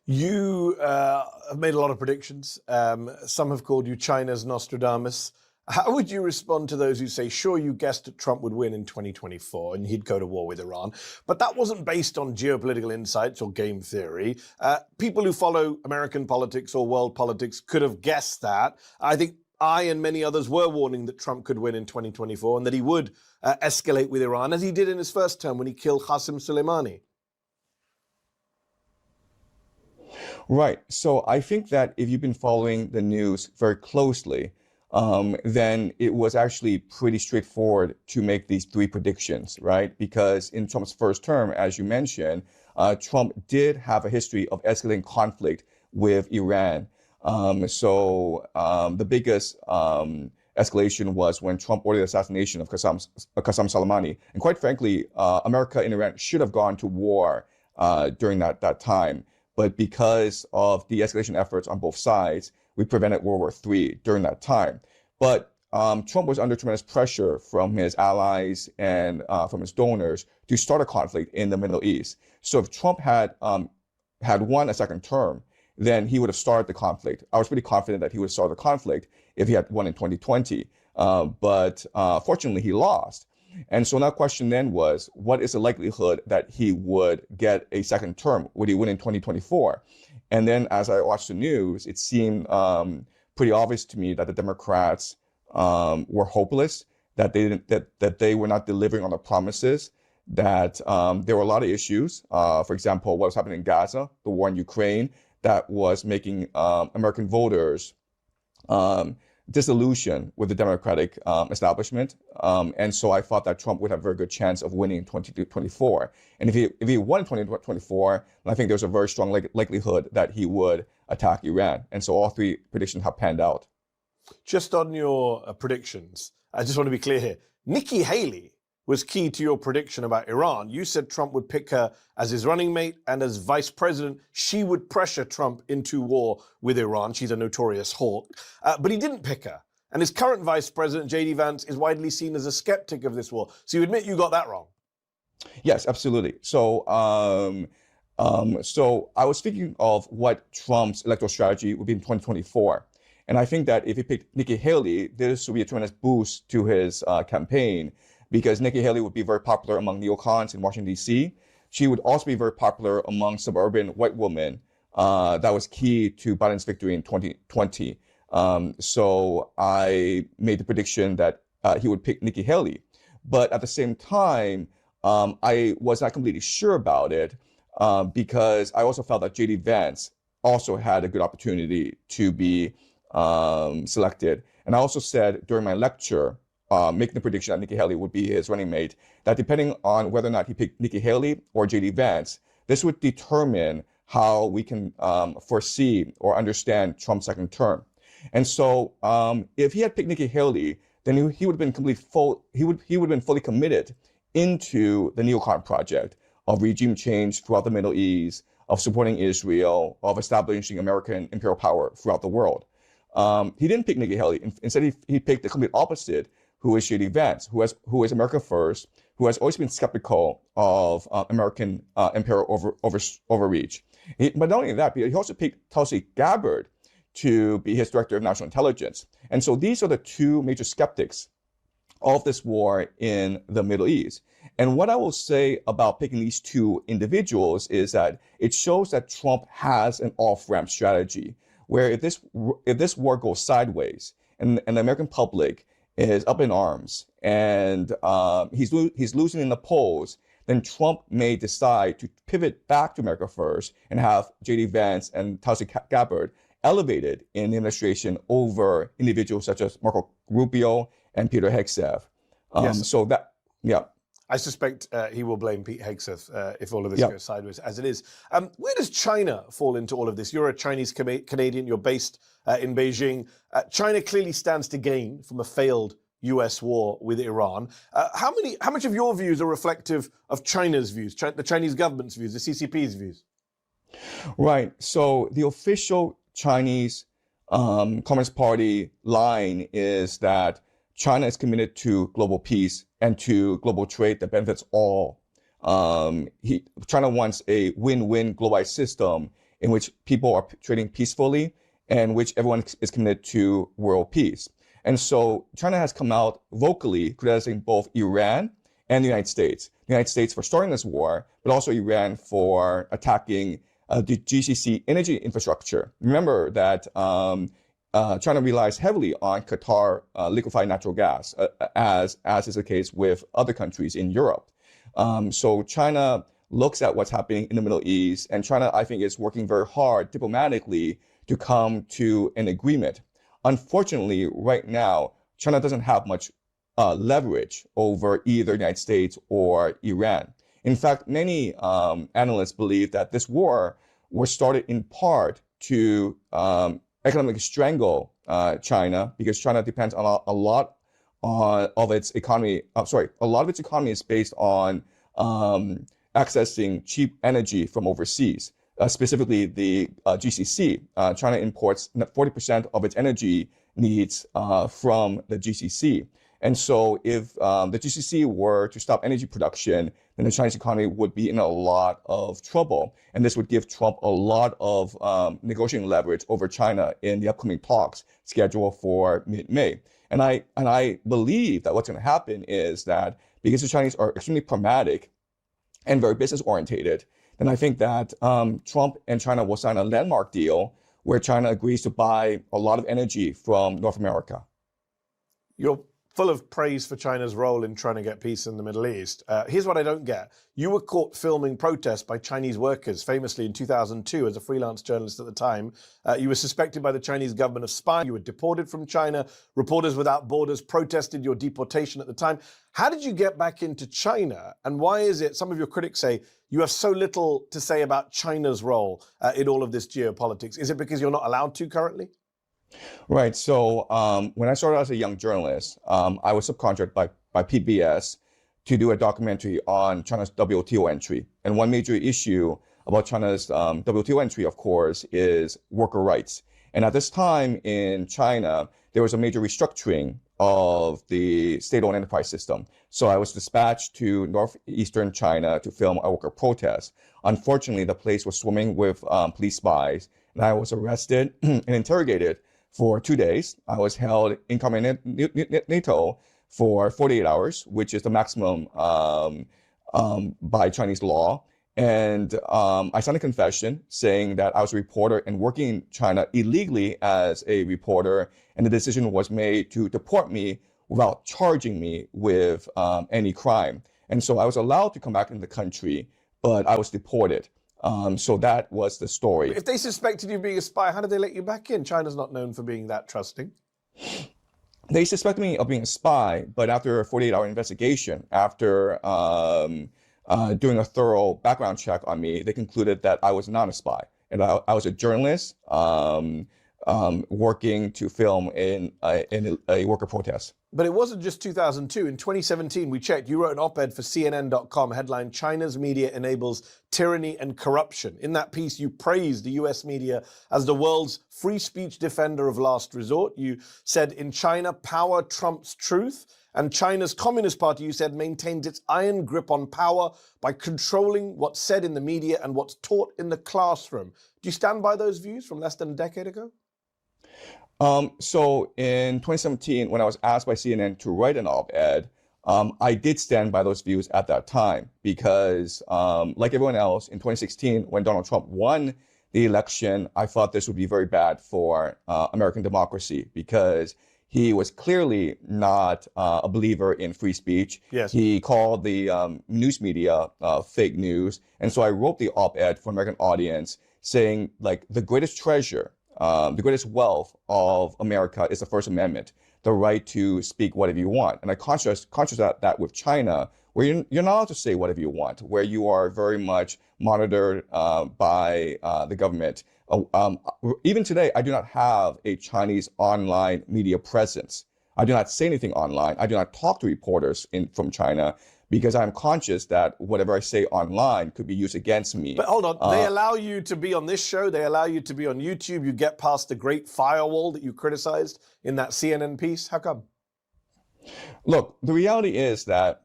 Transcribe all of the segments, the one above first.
You have made a lot of predictions. Some have called you China's Nostradamus. How would you respond to those who say, sure, you guessed that Trump would win in 2024 and he'd go to war with Iran, but that wasn't based on geopolitical insights or game theory. People who follow American politics or world politics could have guessed that. I think I and many others were warning that Trump could win in 2024 and that he would escalate with Iran, as he did in his first term when he killed Qasem Soleimani. Right. So I think that if you've been following the news very closely, then it was actually pretty straightforward to make these three predictions, right? Because in Trump's first term, as you mentioned, Trump did have a history of escalating conflict with Iran. The biggest escalation was when Trump ordered the assassination of Qasem Soleimani. And quite frankly, America and Iran should have gone to war during that time. But because of the escalation efforts on both sides, we prevented World War III during that time. But Trump was under tremendous pressure from his allies and from his donors to start a conflict in the Middle East. So if Trump had won a second term, then he would have started the conflict. I was pretty confident that he would start the conflict if he had won in 2020. But fortunately, he lost. And so now the question then was, what is the likelihood that he would get a second term? Would he win in 2024? And then as I watched the news, it seemed pretty obvious to me that the Democrats were hopeless, that they were not delivering on the promises, that there were a lot of issues. For example, what was happening in Gaza, the war in Ukraine, that was making American voters disillusioned with the Democratic establishment. And so I thought that Trump would have a very good chance of winning in 2024. And if he won in 2024, then I think there's a very strong likelihood that he would attack Iran. And so all three predictions have panned out. Just on your predictions, I just want to be clear here. Nikki Haley was key to your prediction about Iran. You said Trump would pick her as his running mate, and as vice president, she would pressure Trump into war with Iran. She's a notorious hawk. But he didn't pick her. And his current vice president, J.D. Vance, is widely seen as a skeptic of this war. So you admit you got that wrong? Yes, absolutely. So I was thinking of what Trump's electoral strategy would be in 2024. And I think that if he picked Nikki Haley, this would be a tremendous boost to his campaign, because Nikki Haley would be very popular among neocons in Washington, D.C. She would also be very popular among suburban white women. That was key to Biden's victory in 2020. So I made the prediction that he would pick Nikki Haley. But at the same time, I was not completely sure about it because I also felt that J.D. Vance also had a good opportunity to be selected. And I also said during my lecture, making the prediction that Nikki Haley would be his running mate, that depending on whether or not he picked Nikki Haley or J.D. Vance, this would determine how we can foresee or understand Trump's second term. And so if he had picked Nikki Haley, then he would have been he would have been fully committed into the neocon project of regime change throughout the Middle East, of supporting Israel, of establishing American imperial power throughout the world. He didn't pick Nikki Haley. Instead, he picked the complete opposite, who is J.D. Vance, who is America first, who has always been skeptical of American imperial overreach. But not only that, but he also picked Tulsi Gabbard to be his director of national intelligence. And so these are the two major skeptics of this war in the Middle East. And what I will say about picking these two individuals is that it shows that Trump has an off-ramp strategy, where if this war goes sideways and the American public is up in arms and he's losing in the polls, then Trump may decide to pivot back to America first and have J.D. Vance and Tulsi Gabbard elevated in the administration over individuals such as Marco Rubio and Peter Hegseth. Yes. So that, yeah. I suspect he will blame Pete Hegseth if all of this goes sideways, as it is. Where does China fall into all of this? You're a Chinese Canadian. You're based in Beijing. China clearly stands to gain from a failed U.S. war with Iran. How much of your views are reflective of China's views, the Chinese government's views, the CCP's views? Right. So the official Chinese Communist Party line is that China is committed to global peace and to global trade that benefits all. China wants a win-win globalized system in which people are trading peacefully and which everyone is committed to world peace. And so China has come out vocally criticizing both Iran and the United States. The United States for starting this war, but also Iran for attacking the GCC energy infrastructure. Remember that China relies heavily on Qatar liquefied natural gas, as is the case with other countries in Europe. So China looks at what's happening in the Middle East, and China, I think, is working very hard diplomatically to come to an agreement. Unfortunately, right now, China doesn't have much leverage over either the United States or Iran. In fact, many analysts believe that this war was started in part to economically strangle China, because China depends on a lot of its economy. A lot of its economy is based on accessing cheap energy from overseas. Specifically the GCC. China imports 40% of its energy needs from the GCC. And so if the GCC were to stop energy production, then the Chinese economy would be in a lot of trouble. And this would give Trump a lot of negotiating leverage over China in the upcoming talks scheduled for mid-May. And I believe that what's going to happen is that because the Chinese are extremely pragmatic and very business-oriented, then I think that Trump and China will sign a landmark deal where China agrees to buy a lot of energy from North America. You're full of praise for China's role in trying to get peace in the Middle East. Here's what I don't get. You were caught filming protests by Chinese workers, famously in 2002 as a freelance journalist at the time. You were suspected by the Chinese government of spying. You were deported from China. Reporters Without Borders protested your deportation at the time. How did you get back into China? And why is it, some of your critics say, you have so little to say about China's role in all of this geopolitics? Is it because you're not allowed to currently? Right. So when I started as a young journalist, I was subcontracted by PBS to do a documentary on China's WTO entry. And one major issue about China's WTO entry, of course, is worker rights. And at this time in China, there was a major restructuring of the state-owned enterprise system. So I was dispatched to northeastern China to film a worker protest. Unfortunately, the place was swimming with police spies, and I was arrested and interrogated for 2 days. I was held incognito for 48 hours, which is the maximum by Chinese law. And I signed a confession saying that I was a reporter and working in China illegally as a reporter, and the decision was made to deport me without charging me with any crime. And so I was allowed to come back into the country, but I was deported. So that was the story. If they suspected you of being a spy, how did they let you back in? China's not known for being that trusting. They suspected me of being a spy, but after a 48-hour investigation, after doing a thorough background check on me, they concluded that I was not a spy. And I was a journalist working to film in a worker protest. But it wasn't just 2002. In 2017, we checked, you wrote an op-ed for CNN.com, headline, China's media enables tyranny and corruption. In that piece, you praised the US media as the world's free speech defender of last resort. You said, in China, power trumps truth. And China's Communist Party, you said, maintains its iron grip on power by controlling what's said in the media and what's taught in the classroom. Do you stand by those views from less than a decade ago? So in 2017, when I was asked by CNN to write an op-ed, I did stand by those views at that time because, like everyone else, in 2016, when Donald Trump won the election, I thought this would be very bad for American democracy because he was clearly not a believer in free speech. Yes. He called the news media fake news. And so I wrote the op-ed for American audience saying, like, the greatest treasure, the greatest wealth of America is the First Amendment, the right to speak whatever you want. And I contrast that with China, where you're not allowed to say whatever you want, where you are very much monitored by the government. Even today, I do not have a Chinese online media presence. I do not say anything online. I do not talk to reporters from China because I'm conscious that whatever I say online could be used against me. But hold on, they allow you to be on this show. They allow you to be on YouTube. You get past the great firewall that you criticized in that CNN piece. How come? Look, the reality is that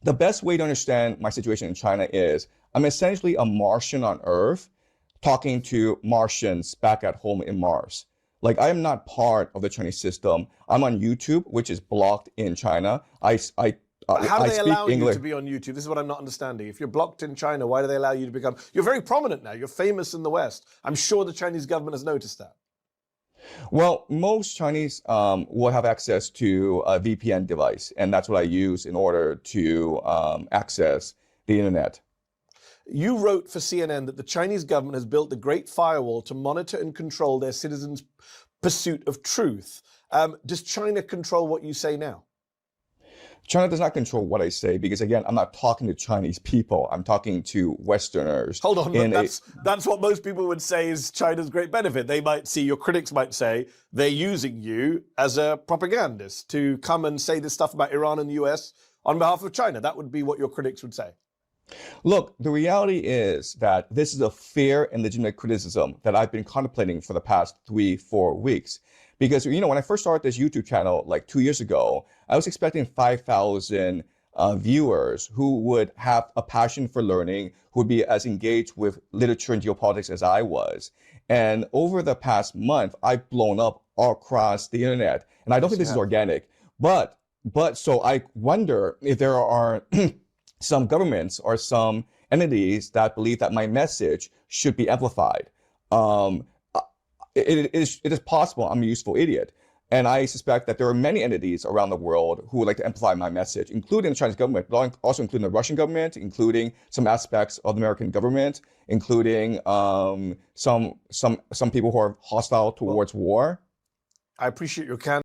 the best way to understand my situation in China is I'm essentially a Martian on Earth talking to Martians back at home in Mars. Like, I am not part of the Chinese system. I'm on YouTube, which is blocked in China. How do I they speak allow you English. to be on YouTube? This is what I'm not understanding. If you're blocked in China, why do they allow you to become... You're very prominent now. You're famous in the West. I'm sure the Chinese government has noticed that. Well, most Chinese will have access to a VPN device, and that's what I use in order to access the internet. You wrote for CNN that the Chinese government has built the Great Firewall to monitor and control their citizens' pursuit of truth. Does China control what you say now? China does not control what I say because, again, I'm not talking to Chinese people. I'm talking to Westerners. Hold on, that's what most people would say is China's great benefit. They might see, your critics might say, they're using you as a propagandist to come and say this stuff about Iran and the US on behalf of China. That would be what your critics would say. Look, the reality is that this is a fair and legitimate criticism that I've been contemplating for the past 3-4 weeks. Because, when I first started this YouTube channel like 2 years ago, I was expecting 5,000 viewers who would have a passion for learning, who would be as engaged with literature and geopolitics as I was. And over the past month, I've blown up all across the internet. And I don't think this is organic. But so I wonder if there are some governments or some entities that believe that my message should be amplified. It is possible I'm a useful idiot. And I suspect that there are many entities around the world who would like to amplify my message, including the Chinese government, but also including the Russian government, including some aspects of the American government, including some people who are hostile towards war. I appreciate your candor.